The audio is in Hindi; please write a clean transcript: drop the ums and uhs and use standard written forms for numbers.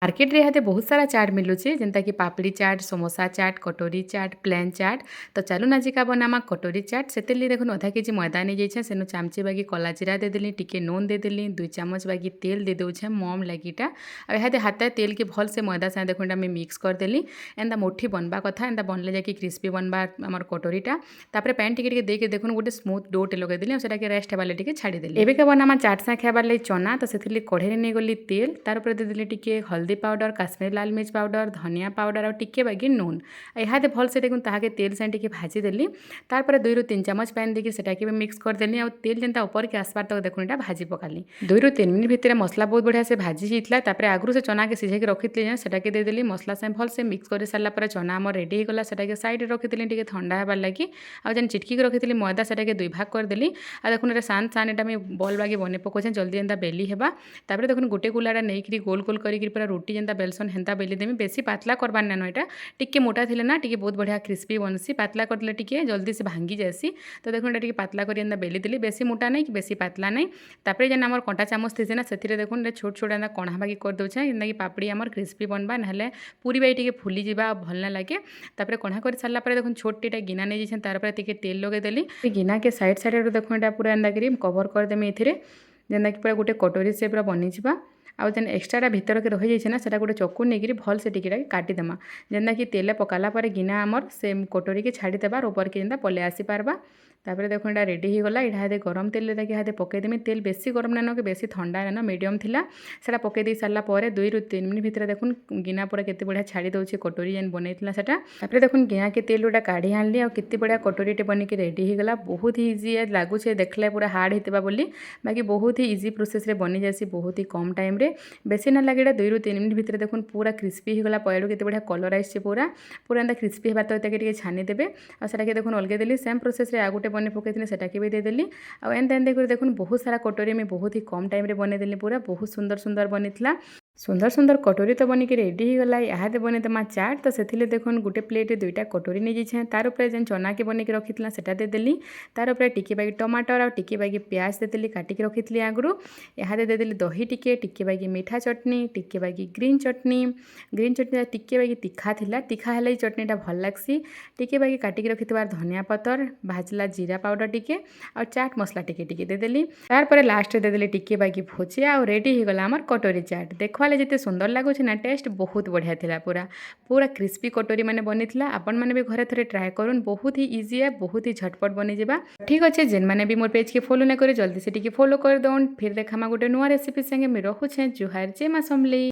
मार्केट रे इहादे बहुत सारा चाट मिलुचे जेनता कि पापड़ी चाट, समोसा चाट, कटोरी चाट, प्लेन चाट। तो चलुन आजिका बनामा कटोरी चाट। सेतेली देखुन आधा केजी मैदा नहीं जाइछे सेनु चामचे बागी कला जीरा दे देली, टिके नून दे देली, 2 चामच बागी तेल दे दउछे मम लागिटा। आ इहादे हाते तेल के भल से मैदा साथे देखुन मैं मिक्स कर देली। एंदा मुठी बनबा कथा एंदा बनले जाकि क्रिस्पी बनबा हमर कटोरीटा। तापरे पैन टिके टिके देके देखुन गोटे स्मूथ डो टे लगे देली और सेटा के रेस्ट हेबाले टिके छाड़ी देली। एबे के बनामा चाट सा खाबार ले चना तो सेथिली कढ़ेरे नै गली तेल तार ऊपर दे देली टिके हल्दी पाउडर, काश्मीर लाल मिर्च पाउडर, धनिया पाउडर और टिके बागी नून। इहादे भल से देखुन ताहाके तेल से टिके भाजी देली। तार पर 2 ରୁ 3 चामच पानी देके सेटाके भी मिक्स कर देली और तेल जेनता ऊपर के आसपार तक देखुन एटा भाजी पकाली। 2 ରୁ 3 मिनिट भितर मसला बहुत बढ़िया से भाजी हितला। तापरे आगरु से चना के सिझे के रखितली सेटाके दे देली मसला से भल से मिक्स कर सारला पर चना हमर रेडी गला सेटाके साइड रे रखितली टिके ठंडा हेबार लागि। आ जेन चिटकी के रखितली मैदा सेटाके 2 भाग कर देली। आ देखुन एटा सान सान एटा मैं बॉल बागी बने पकोछे जल्दी एंदा बेली हेबा। तापरे देखुन गोटे गुलाडा नेइकरी गोल गोल करिकरी पूरा रोटी जेनता बेलसन हेंता बेली देमी। बेसी पातला करबार नानो एटा टिके मोटा थिले ना टिके बहुत बढ़िया क्रिस्पी बनसी। पातला करले टिके जल्दी से भांगी जासी। तो देखुन एटा टिके पातला करी एंदा बेली देली। बेसी मोटा नहीं कि बेसी पातला नहीं। तापरे जेन हमर कांटा चामच थिसे ना सेथिरे देखुन ए छोट छोट एंदा कणा बागी कर दउछे एंदा कि पापड़ी हमर क्रिस्पी बनबा नहले पूरी बाई टिके फुली जिबा भल ना लागे। तापरे कणा कर सारला पर देखुन छोट टिटा गिना नै जेछन तार पर टिके तेल लगे देली। गिना के साइड साइड रो देखुन एटा पूरा एंदा करी कवर कर देमी एथिरे जेंदा कि पूरा गोटे कटोरी शेप रो बनि जिबा। आउ जेन एक्सट्राटा भितर के रही जाइछे ना सेटा गोटे चक्कू नेगिरी भल से टिकेटा काटिदेमा जेनता कि तेल पकाला पर गिना हमर से कटोरी के छाड़ी देबार ऊपर के जेनता पले आसी पारबा। तापरे देखो एटा रेडी हो गला। एटा हादे गरम तेल लेके हादे पके देमी। तेल बेसी गरम नानो कि बेसी ठंडा नानो मीडियम थिला। सेटा पके दे सारला परे 2 ରୁ 3 मिनिट भितर देखुन गिना पूरा केते बढ़िया छाड़ी दउछे कटोरी जेन बनेइतला सेटा। तापरे देखुन गिना के तेल उडा काढी आनली और केते बढ़िया कटोरीटे बनि के रेडी हो गला। बहुत ही इजी है लागुछे देखले पूरा हार्ड हितबा बोली बाकी बहुत ही इजी प्रोसेस रे बनि जासी बहुत ही कम टाइम रे। बेसी ना लगे 2 ରୁ 3 मिनिट भितर देखुन पूरा क्रिस्पी हो गला। पयडू केते बढ़िया कलर आइछे पूरा पूरा एंदा क्रिस्पी हेबा तो एताके टिके छानी देबे। आ सेटा के देखुन अलगे देली सेम प्रोसेस रे आगुटे बने पकेइथिले सेटा के भी दे देली। आ एंदा एंदा कर देखुन बहुत सारा कटोरी में बहुत ही कम टाइम रे बने देली पूरा बहुत सुंदर सुंदर बनितला। सुंदर सुंदर कटोरी तो बनिक रेडी हो गला। इहादे बने तमा चाट तो सेथिले देखुन गोटे प्लेट 2टा कटोरी नहीं जाइछे तार ऊपर जेन चना के बनिक रखितला सेटा दे देली। तार ऊपर टिके बागी टमाटर और टिके बागी प्याज दे देली काटिक रखितली आगरु। इहादे दे देली दही टिके टिके बागी मीठा चटनी टिके बागी ग्रीन चटनी टिके बागी तीखा थिला तीखा हेले चटनीटा भल लागसी। टिके बागी काटिक रखितबार धनिया पतर भाजला जीरा पाउडर टिके और चाट मसला टिके टिके दे देली। तार पर लास्ट दे देली टिके बागी भुजिया और रेडी हो गला हमर कटोरी चाट। देखवा जिते सुंदर लगुच ना टेस्ट बहुत बढ़िया थिला पूरा पूरा क्रिस्पी कटोरी मैंने बनी आपण मैंने भी घरे थोड़े ट्राए करूँ बहुत ही इजी है बहुत ही झटपट बनी जावा। ठीक अच्छे जेन मैंने भी मोर पेज के फॉलो नहीं करे जल्दी से टिके फॉलो कर दौन फिर देखा गोटे नुआ रेसिपी संगे मैं रोचे जुहार जे माँ समली।